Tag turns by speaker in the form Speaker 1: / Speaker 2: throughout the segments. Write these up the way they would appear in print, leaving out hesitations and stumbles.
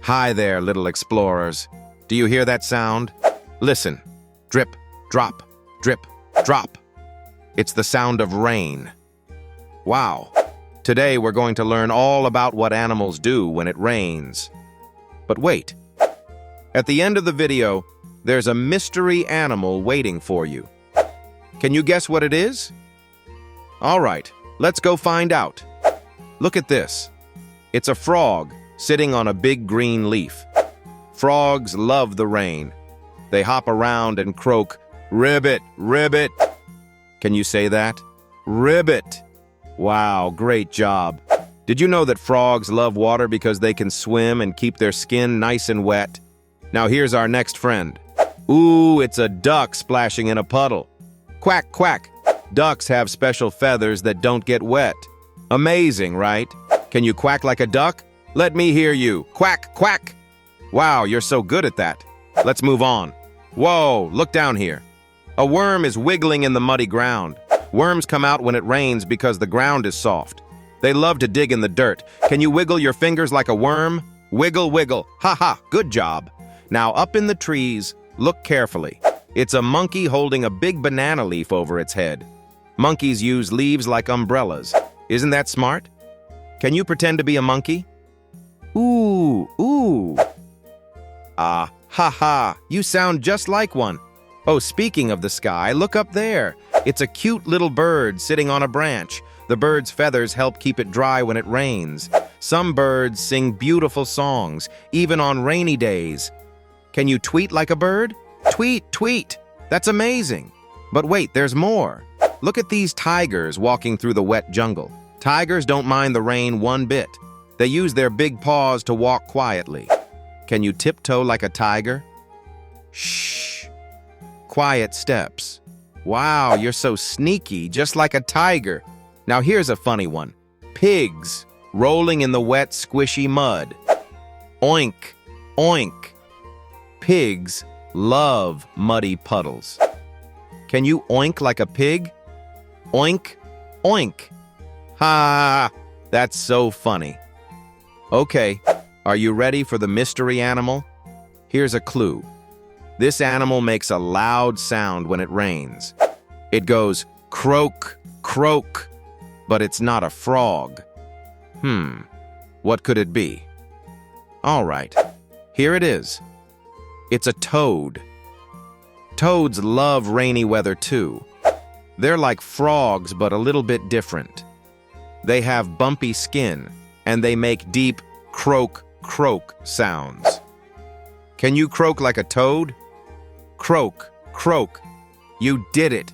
Speaker 1: Hi there, little explorers. Do you hear that sound? Listen. Drip, drop, drip, drop. It's the sound of rain. Wow. Today we're going to learn all about what animals do when it rains. But wait. At the end of the video, there's a mystery animal waiting for you. Can you guess what it is? All right, let's go find out. Look at this. It's a frog sitting on a big green leaf. Frogs love the rain. They hop around and croak, "Ribbit, ribbit." Can you say that? Ribbit. Wow, great job. Did you know that frogs love water because they can swim and keep their skin nice and wet? Now here's our next friend. Ooh, it's a duck splashing in a puddle. Quack, quack. Ducks have special feathers that don't get wet. Amazing, right? Can you quack like a duck? Let me hear you. Quack, quack. Wow, you're so good at that. Let's move on. Whoa, look down here. A worm is wiggling in the muddy ground. Worms come out when it rains because the ground is soft. They love to dig in the dirt. Can you wiggle your fingers like a worm? Wiggle, wiggle. Ha ha, good job. Now up in the trees, look carefully. It's a monkey holding a big banana leaf over its head. Monkeys use leaves like umbrellas. Isn't that smart? Can you pretend to be a monkey? Ooh, ooh. Ah, ha ha, you sound just like one. Oh, speaking of the sky, look up there. It's a cute little bird sitting on a branch. The bird's feathers help keep it dry when it rains. Some birds sing beautiful songs, even on rainy days. Can you tweet like a bird? Tweet, tweet. That's amazing. But wait, there's more. Look at these tigers walking through the wet jungle. Tigers don't mind the rain one bit. They use their big paws to walk quietly. Can you tiptoe like a tiger? Shh. Quiet steps. Wow, you're so sneaky, just like a tiger. Now here's a funny one. Pigs rolling in the wet, squishy mud. Oink, oink. Pigs love muddy puddles. Can you oink like a pig? Oink, oink. Ha! That's so funny. Okay, are you ready for the mystery animal? Here's a clue. This animal makes a loud sound when it rains. It goes croak, croak, but it's not a frog. What could it be? All right, here it is. It's a toad. Toads love rainy weather too. They're like frogs, but a little bit different. They have bumpy skin, and they make deep croak, croak sounds. Can you croak like a toad? Croak, croak. You did it.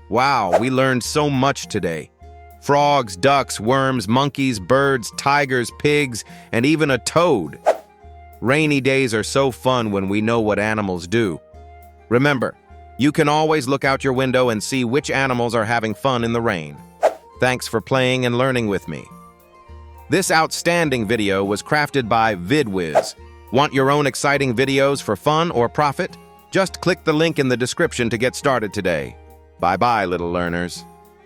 Speaker 1: Wow, we learned so much today. Frogs, ducks, worms, monkeys, birds, tigers, pigs, and even a toad. Rainy days are so fun when we know what animals do. Remember, you can always look out your window and see which animals are having fun in the rain. Thanks for playing and learning with me. This outstanding video was crafted by VidWiz. Want your own exciting videos for fun or profit? Just click the link in the description to get started today. Bye-bye, little learners.